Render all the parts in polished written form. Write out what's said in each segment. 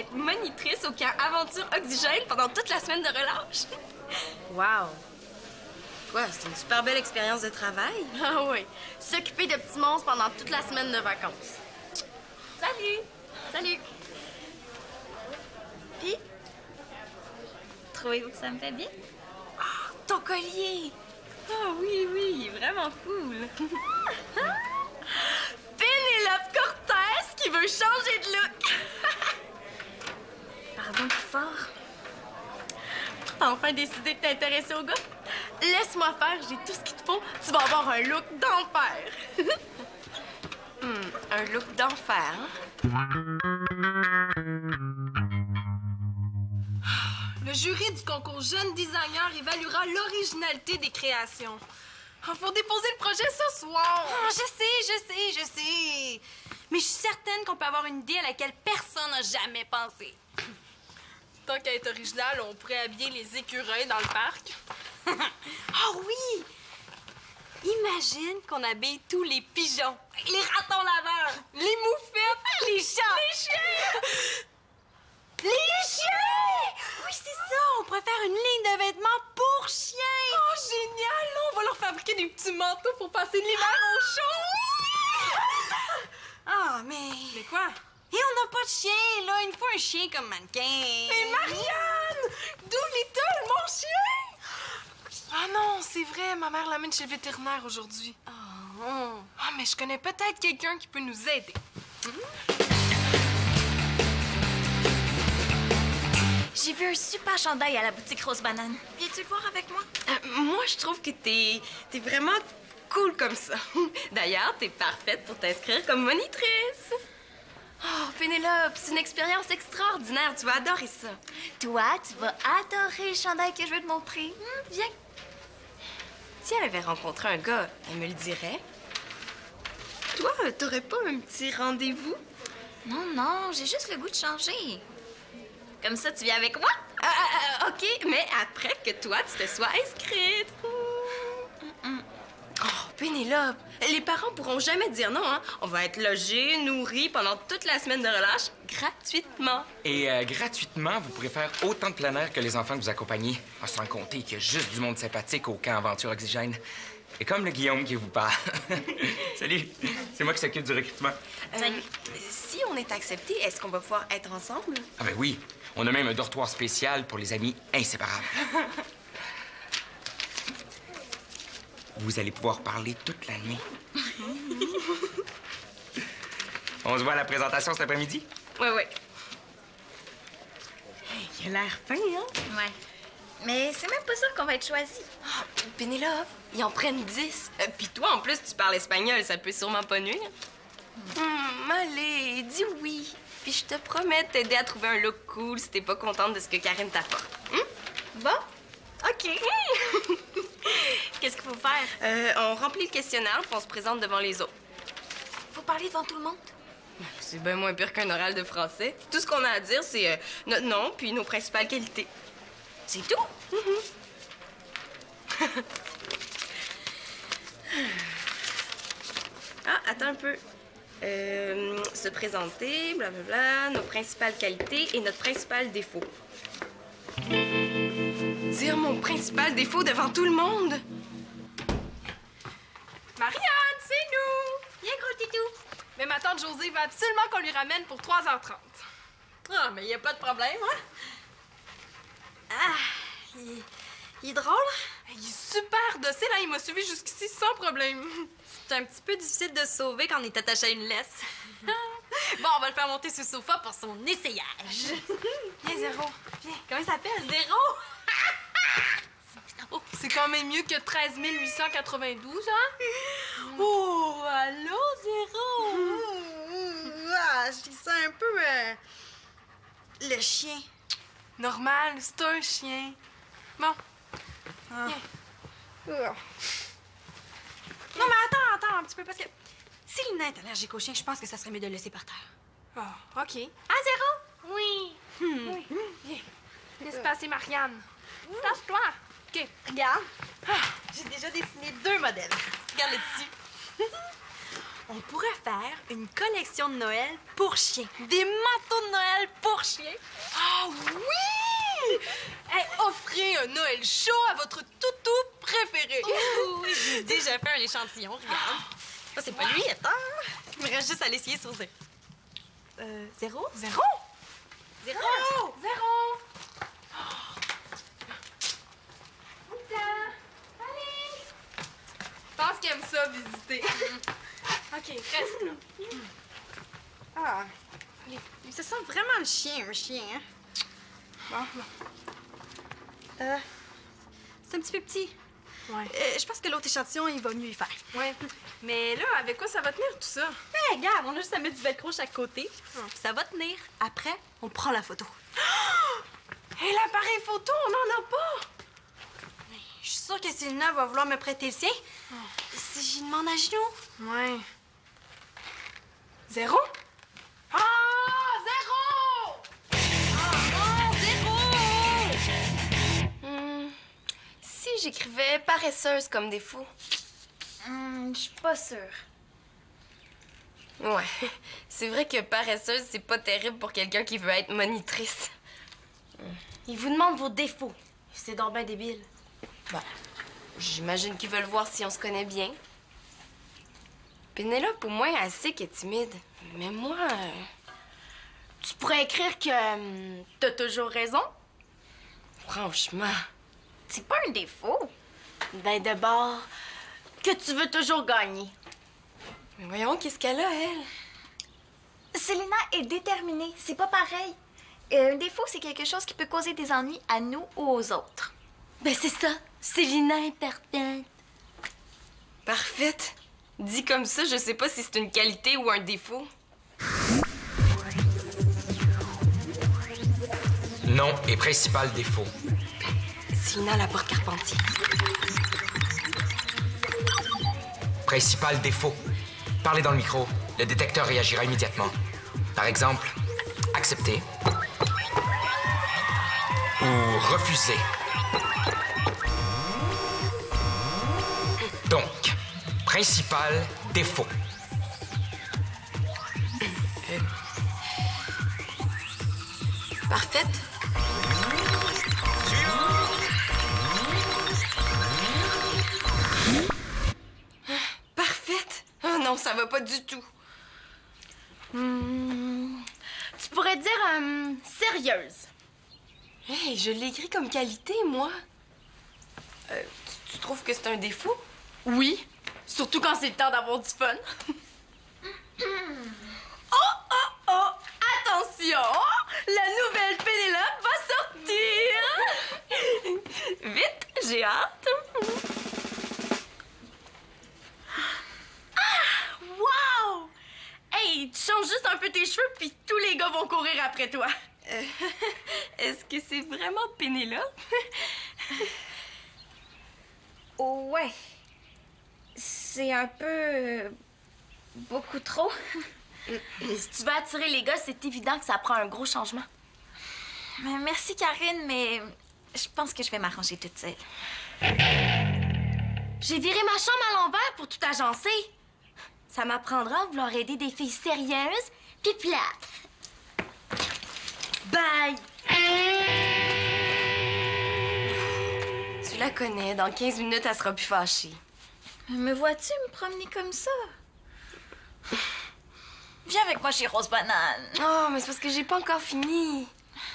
être monitrice au camp Aventure Oxygène pendant toute la semaine de relâche. Wow! Quoi, c'est une super belle expérience de travail. Ah oui, s'occuper de petits monstres pendant toute la semaine de vacances. Salut! Salut! Puis, Trouvez-vous que ça me fait bien? Ton collier! Ah oui, oui, vraiment cool. Pénélope Cortez qui veut changer de look! Pardon, plus fort. T'as enfin décidé de t'intéresser au gars? Laisse-moi faire, j'ai tout ce qu'il te faut. Tu vas avoir un look d'enfer. Un look d'enfer, hein? Le jury du concours Jeune Designer évaluera l'originalité des créations. Faut déposer le projet ce soir. Je sais. Mais je suis certaine qu'on peut avoir une idée à laquelle personne n'a jamais pensé. Tant qu'à être original, on pourrait habiller les écureuils dans le parc. Oh oui! Imagine qu'on habille tous les pigeons, les ratons laveurs, Les moufettes! les chats! Les chiens! Les chiens! Oui, c'est ça! On pourrait faire une ligne de vêtements pour chiens! Oh, génial! Là, on va leur fabriquer des petits manteaux pour passer l'hiver au chaud! Ah, mais... Mais quoi? Et on n'a pas de chien, là! Il nous faut un chien comme mannequin! Mais Marianne! Doolittle, mon chien! Ah non, c'est vrai, ma mère l'amène chez le vétérinaire aujourd'hui. Oh. Ah, mais je connais peut-être quelqu'un qui peut nous aider. J'ai vu un super chandail à la boutique Rose Banane. Viens-tu le voir avec moi? Moi, je trouve que t'es vraiment cool comme ça. D'ailleurs, t'es parfaite pour t'inscrire comme monitrice. Oh, Pénélope, c'est une expérience extraordinaire. Tu vas adorer ça. Toi, tu vas adorer le chandail que je veux te montrer. Viens. Si elle avait rencontré un gars, elle me le dirait. Toi, t'aurais pas un petit rendez-vous? Non, j'ai juste le goût de changer. Comme ça, tu viens avec moi? OK, mais après que toi, tu te sois inscrite. Oh, Pénélope, les parents pourront jamais dire non, hein? On va être logés, nourris pendant toute la semaine de relâche, gratuitement. Et gratuitement, vous pourrez faire autant de plein air que les enfants que vous accompagnez. Sans compter qu'il y a juste du monde sympathique au camp Aventure Oxygène. Et comme le Guillaume qui vous parle. Salut, c'est moi qui s'occupe du recrutement. Salut. Si on est accepté, est-ce qu'on va pouvoir être ensemble? Ah ben oui, on a même un dortoir spécial pour les amis inséparables. Vous allez pouvoir parler toute la nuit. On se voit à la présentation cet après-midi? Oui. Il a l'air fin, hein? Ouais. Mais c'est même pas sûr qu'on va être choisis. Ah, Pénélope, ils en prennent 10. Puis toi, en plus, tu parles espagnol, ça peut sûrement pas nuire. Allez, dis oui. Puis je te promets de t'aider à trouver un look cool si t'es pas contente de ce que Karine t'apporte. Bon? OK. Qu'est-ce qu'il faut faire? On remplit le questionnaire puis on se présente devant les autres. Faut parler devant tout le monde? C'est bien moins pire qu'un oral de français. Tout ce qu'on a à dire, c'est notre nom puis nos principales qualités. C'est tout? Ah, attends un peu. Se présenter, blablabla, nos principales qualités et notre principal défaut. Dire mon principal défaut devant tout le monde? Marianne, c'est nous! Viens, gros titou! Mais ma tante Josée veut absolument qu'on lui ramène pour 3h30. Ah, mais y a pas de problème, hein? Ah, il est drôle. Il est super docile, hein? Il m'a suivi jusqu'ici sans problème. C'est un petit peu difficile de se sauver quand on est attaché à une laisse. Bon, on va le faire monter sur le sofa pour son essayage. Viens, Zéro. Viens, comment il s'appelle? Zéro? C'est quand même mieux que 13 892, hein? Oh, allô, Zéro? Ah, je dis ça un peu... le chien. Normal, c'est un chien. Bon. Viens. Non, mais attends un petit peu, parce que si Lina est allergique au chien, je pense que ça serait mieux de le laisser par terre. Oh, OK. Ah, Zéro? Oui. Oui. Viens. Laisse passer Marianne. Lâche-toi. OK. Regarde, j'ai déjà dessiné 2 modèles. Regarde le dessus. on pourrait faire une collection de Noël pour chiens. Des manteaux de Noël pour chiens. Ah oui! Hey, offrez un Noël chaud à votre toutou préféré. Oui, j'ai déjà fait un échantillon, regarde. Ça, c'est pas lui, attends. Il me reste juste à l'essayer sur zéro. Zéro? Zéro? Zéro! Zéro! Je pense qu'il aime ça, visiter. OK, reste là. Ah, il se sent vraiment le chien, un chien, hein? Bon. C'est un petit peu petit. Ouais. Je pense que l'autre échantillon, il va mieux y faire. Ouais. Mais là, avec quoi ça va tenir tout ça? Hey, regarde, on a juste à mettre du velcro chaque côté. Puis ça va tenir. Après, on prend la photo. Et l'appareil photo, on n'en a pas! Je suis sûre que Célina va vouloir me prêter le sien. Si j'y demande à genoux. Ouais. Zéro? Ah! Zéro! Si j'écrivais paresseuse comme défaut. Je suis pas sûre. Ouais, c'est vrai que paresseuse, c'est pas terrible pour quelqu'un qui veut être monitrice. Il vous demande vos défauts. C'est donc ben débile. J'imagine qu'ils veulent voir si on se connaît bien. Pénélope, au moins, elle sait qu'elle est timide. Mais moi... Tu pourrais écrire que t'as toujours raison. Franchement... C'est pas un défaut. Ben de bord, que tu veux toujours gagner. Mais voyons, qu'est-ce qu'elle a, elle? Célina est déterminée. C'est pas pareil. Un défaut, c'est quelque chose qui peut causer des ennuis à nous ou aux autres. Ben c'est ça. Célina est parfaite. Parfaite. Dit comme ça, je sais pas si c'est une qualité ou un défaut. Nom et principal défaut. Célina Laporte-Carpentier. Principal défaut. Parlez dans le micro. Le détecteur réagira immédiatement. Par exemple, accepter ou refuser. Donc, principal défaut. Parfaite. Parfaite? Oh non, ça va pas du tout. Tu pourrais dire sérieuse. Hey, je l'ai écrit comme qualité, moi. Tu trouves que c'est un défaut? Oui. Surtout quand c'est le temps d'avoir du fun. Oh! Attention! La nouvelle Pénélope va sortir! Vite, j'ai hâte. Wow! Hey, tu changes juste un peu tes cheveux, puis tous les gars vont courir après toi. Est-ce que c'est vraiment Pénélope? Ouais. C'est un peu... beaucoup trop. Si tu veux attirer les gars, c'est évident que ça prend un gros changement. Merci, Karine, mais je pense que je vais m'arranger toute seule. J'ai viré ma chambre à l'envers pour tout agencer. Ça m'apprendra à vouloir aider des filles sérieuses pis plates. Bye! Tu la connais. Dans 15 minutes, elle sera plus fâchée. Me vois-tu me promener comme ça? Viens avec moi chez Rose Banane. Oh, mais c'est parce que j'ai pas encore fini.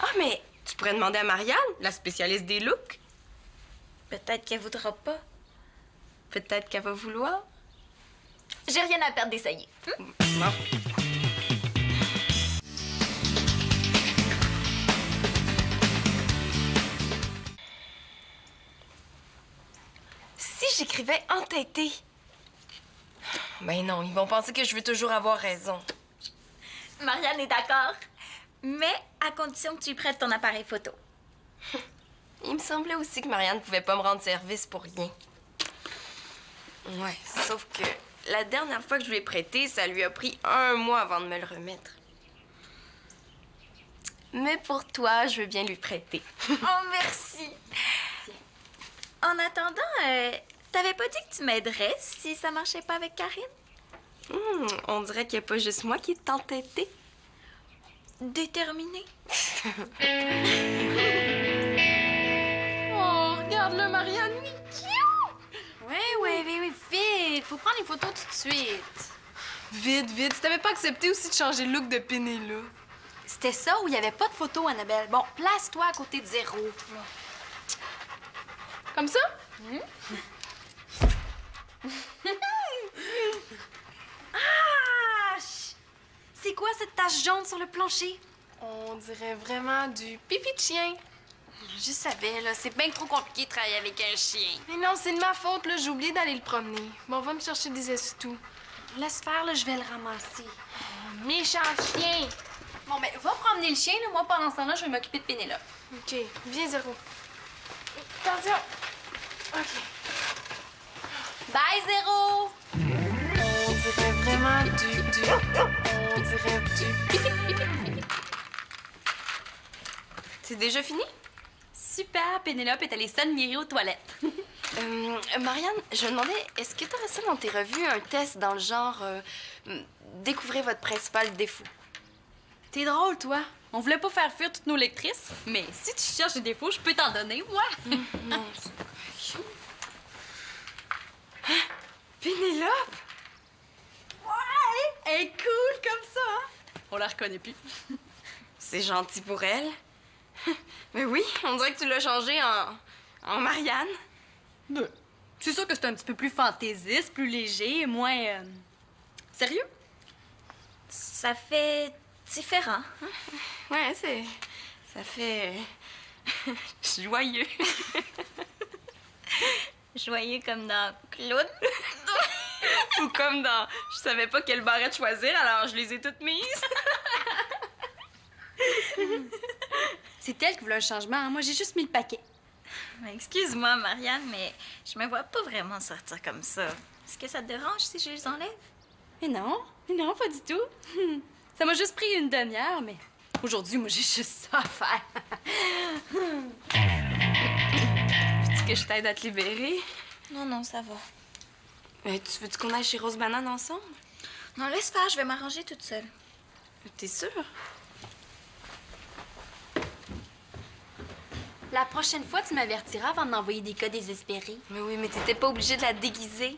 Ah, mais tu pourrais demander à Marianne, la spécialiste des looks. Peut-être qu'elle voudra pas. Peut-être qu'elle va vouloir. J'ai rien à perdre d'essayer. Bon. Si j'écrivais entêté. Ben non, ils vont penser que je veux toujours avoir raison. Marianne est d'accord. Mais à condition que tu lui prêtes ton appareil photo. Il me semblait aussi que Marianne pouvait pas me rendre service pour rien. Ouais, sauf que la dernière fois que je lui ai prêté, ça lui a pris 1 mois avant de me le remettre. Mais pour toi, je veux bien lui prêter. Oh, merci. En attendant, t'avais pas dit que tu m'aiderais si ça marchait pas avec Karine? On dirait qu'il n'y a pas juste moi qui est entêtée. Déterminée. Oh, regarde-le, Marianne. Oui, vite! Faut prendre les photos tout de suite. Vite, vite. Si t'avais pas accepté aussi de changer le look de Pénélope. C'était ça où il y avait pas de photo, Annabelle. Bon, place-toi à côté de Zéro. Comme ça? Ah! C'est quoi cette tache jaune sur le plancher? On dirait vraiment du pipi de chien. Je savais, là, c'est bien trop compliqué de travailler avec un chien. Mais non, c'est de ma faute, là. J'ai oublié d'aller le promener. Bon, va me chercher des essuie-tout. Laisse faire, là, je vais le ramasser. Méchant chien! Bon, ben, va promener le chien, là. Moi, pendant ce temps-là, je vais m'occuper de Pénélope. OK, viens, Zéro. Attention! OK. Bye, Zéro! On dirait vraiment On dirait du... C'est déjà fini? Super, Pénélope est allée s'admirer aux toilettes. Marianne, je me demandais, est-ce que t'aurais ça dans tes revues, un test dans le genre découvrez votre principal défaut? T'es drôle, toi. On voulait pas faire fuir toutes nos lectrices, mais si tu cherches des défauts, je peux t'en donner, moi. Non. Pénélope! Ouais! Elle est cool comme ça, hein? On la reconnaît plus. C'est gentil pour elle. Mais oui, on dirait que tu l'as changé en Marianne. C'est sûr que c'est un petit peu plus fantaisiste, plus léger, moins... sérieux? Ça fait différent. Ouais, ça fait joyeux. Joyeux comme dans Claude. Ou comme dans je savais pas quelle barrette choisir, alors je les ai toutes mises. C'est elle qui voulait un changement, hein? Moi, j'ai juste mis le paquet. Excuse-moi, Marianne, mais je me vois pas vraiment sortir comme ça. Est-ce que ça te dérange si je les enlève? Mais non, pas du tout. Ça m'a juste pris une demi-heure, mais aujourd'hui, moi, j'ai juste ça à faire. Veux-tu que je t'aide à te libérer? Non, ça va. Tu veux-tu qu'on aille chez Rose Banane ensemble? Non, laisse faire, je vais m'arranger toute seule. T'es sûre? La prochaine fois, tu m'avertiras avant d'envoyer des cas désespérés. Mais oui, mais t'étais pas obligée de la déguiser.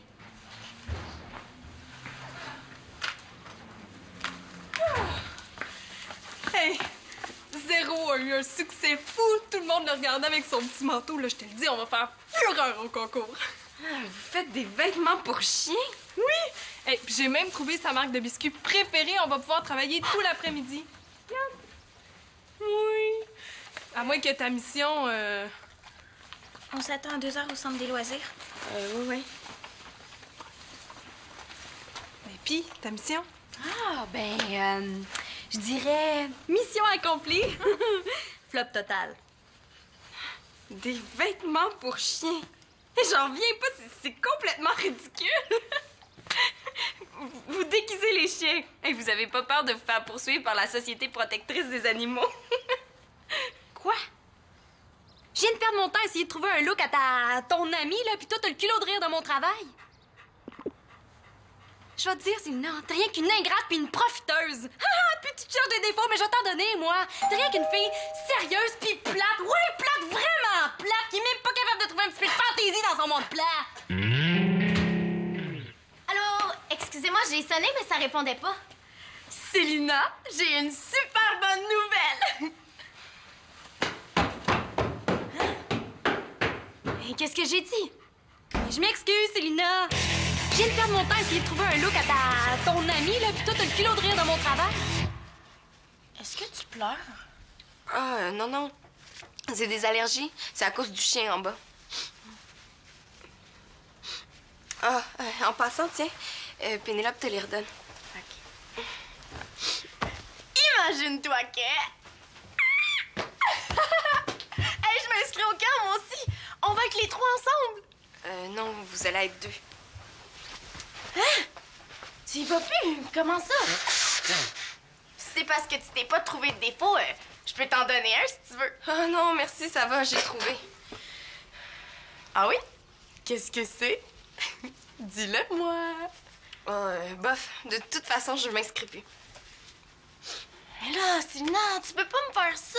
Hey! Zéro a eu un succès fou. Tout le monde le regardait avec son petit manteau. Là, je te le dis, on va faire fureur au concours. Vous faites des vêtements pour chiens? Oui! Hey, puis j'ai même trouvé sa marque de biscuits préférée. On va pouvoir travailler tout l'après-midi. Regarde. Oui. À moins que ta mission... On s'attend à 2 heures au centre des loisirs. Oui. Et puis, ta mission? Ah, je dirais mission accomplie. Flop total. Des vêtements pour chiens. J'en reviens pas, c'est complètement ridicule. Vous déguisez les chiens. Et vous avez pas peur de vous faire poursuivre par la Société protectrice des animaux? Quoi? Je viens de perdre mon temps à essayer de trouver un look à ton ami, là, puis toi, t'as le culot de rire de mon travail. Je vais te dire, Célina, t'es rien qu'une ingrate puis une profiteuse. Ah, puis tu te cherches des défauts, mais je vais t'en donner, moi. T'es rien qu'une fille sérieuse puis plate. Oui, plate, vraiment plate, qui est même pas capable de trouver un petit peu de fantaisie dans son monde plate. Allô? Excusez-moi, j'ai sonné, mais ça répondait pas. Célina, j'ai une super bonne nouvelle. Et qu'est-ce que j'ai dit? Je m'excuse, Célina. Je viens de perdre mon temps à essayer de trouver un look à ton ami, là, puis toi, t'as le culot de rire de mon travail. Est-ce que tu pleures? Ah, non. C'est des allergies. C'est à cause du chien en bas. Ah, en passant, tiens, Pénélope te les redonne. OK. Imagine-toi que... Hey, je m'inscris au camp, moi aussi! On va être les 3 ensemble! Non, vous allez être 2. Hein? Tu y vas plus? Comment ça? C'est parce que tu t'es pas trouvé de défaut. Je peux t'en donner un si tu veux. Ah non, merci, ça va, j'ai trouvé. Ah oui? Qu'est-ce que c'est? Dis-le moi. Bof, de toute façon, je m'inscris plus. Mais là, Célina, tu peux pas me faire ça.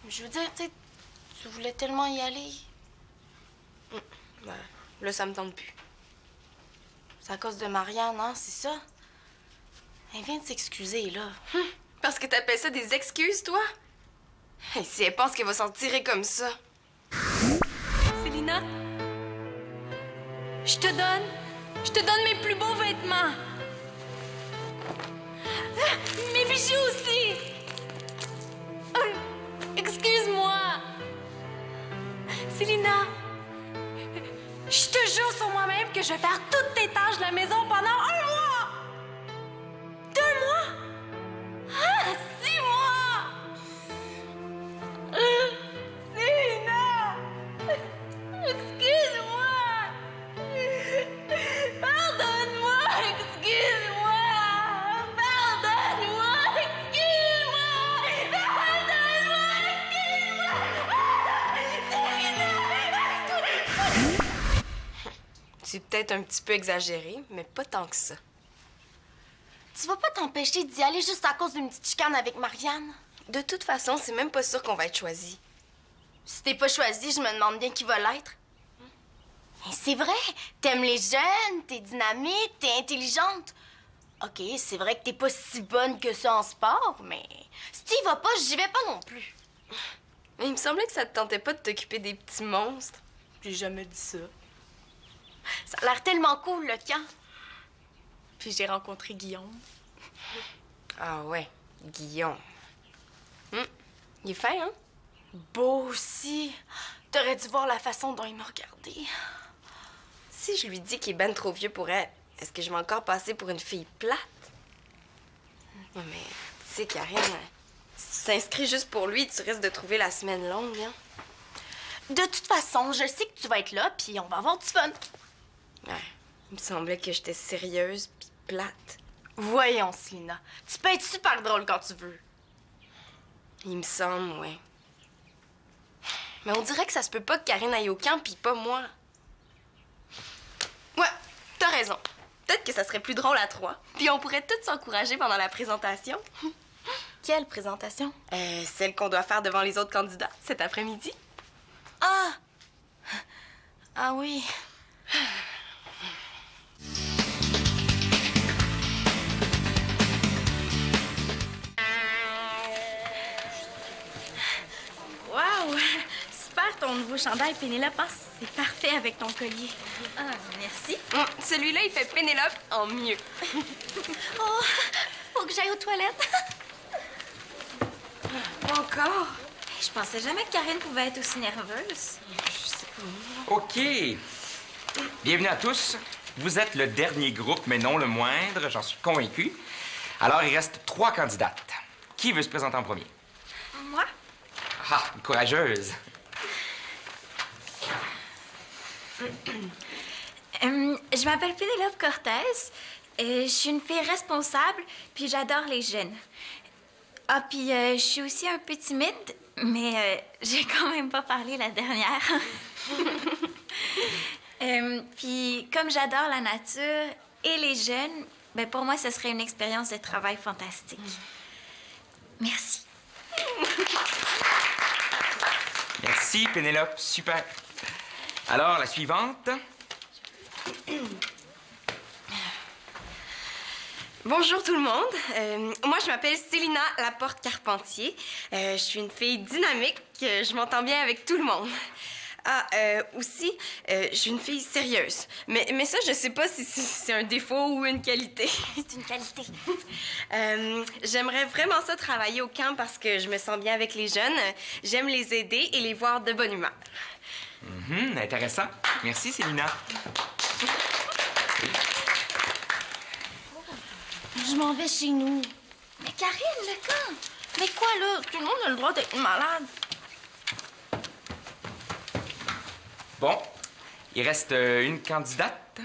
Je veux dire, tu voulais tellement y aller. Ben, là, ça me tente plus. C'est à cause de Marianne, hein, c'est ça? Elle vient de s'excuser, là. Parce que t'appelles ça des excuses, toi? Et si elle pense qu'elle va s'en tirer comme ça? Célina, je te donne mes plus beaux vêtements. Ah, mes bijoux aussi. Excuse-moi. Célina, je te jure sur moi-même que je vais faire toutes tes tâches de la maison pendant 1 mois. 2 mois. Ah, 6 mois. Célina, excuse-moi. Pardonne-moi, excuse-moi. Pardonne-moi, excuse-moi. Pardonne-moi, excuse-moi. C'est peut-être un petit peu exagéré, mais pas tant que ça. Tu vas pas t'empêcher d'y aller juste à cause d'une petite chicane avec Marianne? De toute façon, c'est même pas sûr qu'on va être choisi. Si t'es pas choisie, je me demande bien qui va l'être. Mais c'est vrai, t'aimes les jeunes, t'es dynamique, t'es intelligente. OK, c'est vrai que t'es pas si bonne que ça en sport, mais si t'y vas pas, j'y vais pas non plus. Mais il me semblait que ça te tentait pas de t'occuper des petits monstres. J'ai jamais dit ça. Ça a l'air tellement cool, le camp. Puis j'ai rencontré Guillaume. Ah ouais, Guillaume. Il est fin, hein? Beau aussi. T'aurais dû voir la façon dont il m'a regardé. Si je lui dis qu'il est ben trop vieux pour elle, est-ce que je vais encore passer pour une fille plate? Non, mais tu sais, Karine, si tu t'inscris juste pour lui, tu risques de trouver la semaine longue, hein? De toute façon, je sais que tu vas être là, puis on va avoir du fun. Ouais, il me semblait que j'étais sérieuse puis plate. Voyons, Célina. Tu peux être super drôle quand tu veux. Il me semble, ouais. Mais on dirait que ça se peut pas que Karine aille au camp puis pas moi. Ouais, t'as raison. Peut-être que ça serait plus drôle à 3. Puis on pourrait toutes s'encourager pendant la présentation. Quelle présentation? Celle qu'on doit faire devant les autres candidats cet après-midi. Ah! Ah oui. Wow! Super ton nouveau chandail, Pénélope. Hein? C'est parfait avec ton collier. Ah, merci. Celui-là, il fait Pénélope en mieux. Oh, faut que j'aille aux toilettes. Encore? Je pensais jamais que Karine pouvait être aussi nerveuse. OK. Bienvenue à tous. Vous êtes le dernier groupe, mais non le moindre, j'en suis convaincu. Alors, il reste 3 candidates. Qui veut se présenter en premier? Moi? Ah, une courageuse. Je m'appelle Pénélope Cortez. Je suis une fille responsable, puis j'adore les jeunes. Ah, puis je suis aussi un peu timide, mais j'ai quand même pas parlé la dernière. Puis comme j'adore la nature et les jeunes, ben pour moi, ce serait une expérience de travail fantastique. Merci. Merci, Pénélope. Super. Alors, la suivante. Bonjour tout le monde. Moi, je m'appelle Célina Laporte-Carpentier. Je suis une fille dynamique. Je m'entends bien avec tout le monde. Ah, aussi, je suis une fille sérieuse. Mais ça, je sais pas si c'est un défaut ou une qualité. C'est une qualité. J'aimerais vraiment ça travailler au camp parce que je me sens bien avec les jeunes. J'aime les aider et les voir de bonne humeur. Intéressant. Merci, Célina. Je m'en vais chez nous. Mais Karine, le camp! Mais quoi, là? Tout le monde a le droit d'être malade. Bon, il reste une candidate.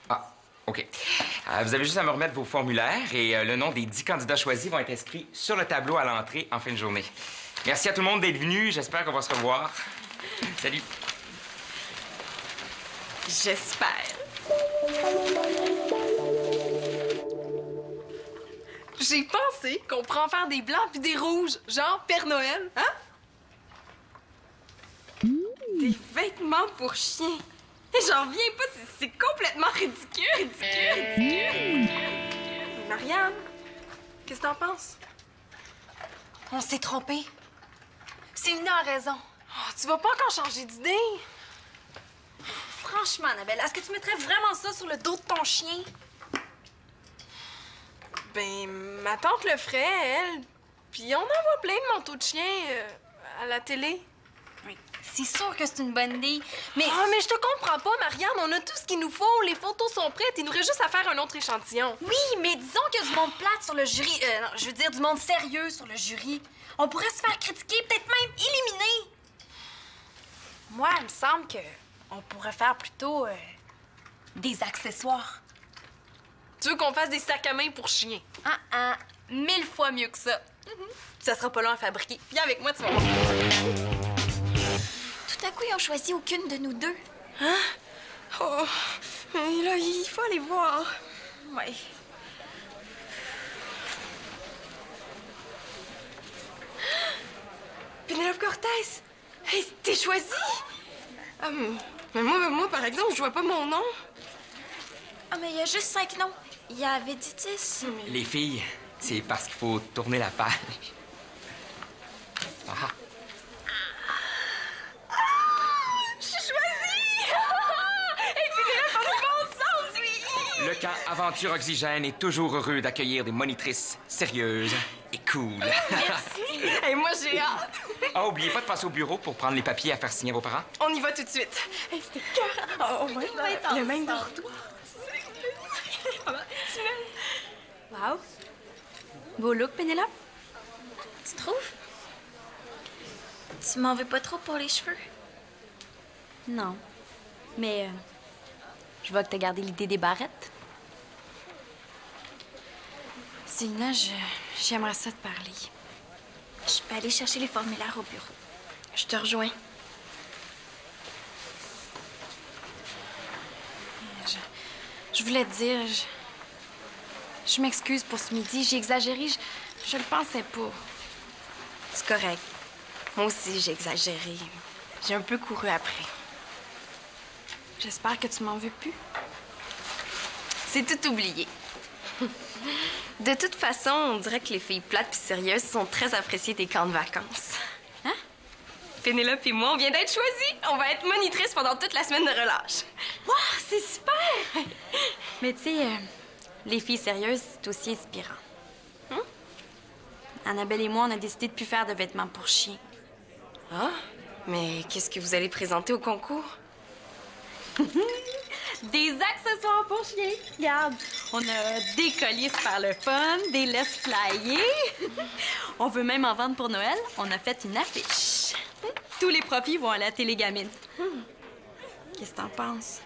Ah, OK. Vous avez juste à me remettre vos formulaires et le nom des 10 candidats choisis vont être inscrits sur le tableau à l'entrée en fin de journée. Merci à tout le monde d'être venu. J'espère qu'on va se revoir. Salut. J'espère. J'ai pensé qu'on pourrait en faire des blancs puis des rouges, genre Père Noël, hein? Des vêtements pour chien. J'en reviens pas, c'est complètement ridicule. Marianne, qu'est-ce que t'en penses? On s'est trompé. Célina a raison. Oh, tu vas pas encore changer d'idée? Franchement, Annabelle, est-ce que tu mettrais vraiment ça sur le dos de ton chien? Ben, ma tante le ferait, elle. Puis on en voit plein de manteaux de chien à la télé. Oui. C'est sûr que c'est une bonne idée, mais... Ah, mais je te comprends pas, Marianne. On a tout ce qu'il nous faut. Les photos sont prêtes. Il nous reste juste à faire un autre échantillon. Oui, mais disons qu'il y a du monde plate sur le jury. Non, je veux dire du monde sérieux sur le jury. On pourrait se faire critiquer, peut-être même éliminer. Moi, il me semble que on pourrait faire plutôt des accessoires. Tu veux qu'on fasse des sacs à main pour chiens? 1000 fois mieux que ça. Ça sera pas long à fabriquer. Viens avec moi, tu vas voir. Tout à coup, ils ont choisi aucune de nous deux. Oh, mais là, il faut aller voir. Ouais. Pénélope Cortez! Hey, t'es choisie! Mais moi, par exemple, je vois pas mon nom. Ah, mais il y a juste 5 noms. Il y a Véditis. Les filles, c'est parce qu'il faut tourner la page. Ah. Je suis choisie! Et Pénélope, on est bon sens, oui! Le camp Aventure Oxygène est toujours heureux d'accueillir des monitrices sérieuses et cool. Et moi, j'ai hâte. Ah, oubliez pas de passer au bureau pour prendre les papiers à faire signer à vos parents. On y va tout de suite. Hey, c'était cœur. Oh, ouais, le même dortoir. Wow. Beau look, Pénélope. Tu trouves? Tu m'en veux pas trop pour les cheveux? Non. Mais je vois que t'as gardé l'idée des barrettes. Célina, j'aimerais ça te parler. Je peux aller chercher les formulaires au bureau. Je te rejoins. Je voulais te dire, je m'excuse pour ce midi. J'ai exagéré, je le pensais pas. C'est correct. Moi aussi, j'ai exagéré. J'ai un peu couru après. J'espère que tu m'en veux plus. C'est tout oublié. De toute façon, on dirait que les filles plates puis sérieuses sont très appréciées des camps de vacances. Hein? Pénélope et moi, on vient d'être choisis. On va être monitrices pendant toute la semaine de relâche. Wow, c'est super! Mais tu sais, les filles sérieuses, c'est aussi inspirant. Annabelle et moi, on a décidé de plus faire de vêtements pour chiens. Ah, mais qu'est-ce que vous allez présenter au concours? Des accessoires pour chiens. Regarde, on a des colliers super le fun, des laisses flyées. On veut même en vendre pour Noël. On a fait une affiche. Tous les profits vont à la télégamine. Qu'est-ce que t'en penses?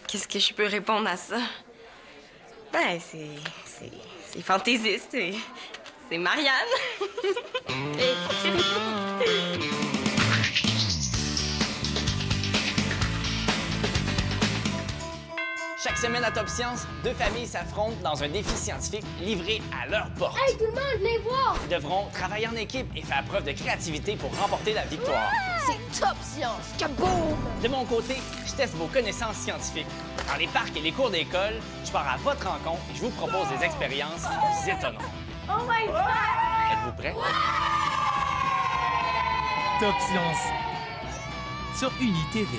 Qu'est-ce que je peux répondre à ça? Ben, c'est fantaisiste. C'est Marianne. Chaque semaine à Top Science, deux familles s'affrontent dans un défi scientifique livré à leur porte. Hey, tout le monde, venez voir! Ils devront travailler en équipe et faire preuve de créativité pour remporter la victoire. C'est Top Science! Kaboom! De mon côté, je teste vos connaissances scientifiques. Dans les parcs et les cours d'école, je pars à votre rencontre et je vous propose des expériences étonnantes. Oh my God! Êtes-vous prêts? Top Science sur Uni TV.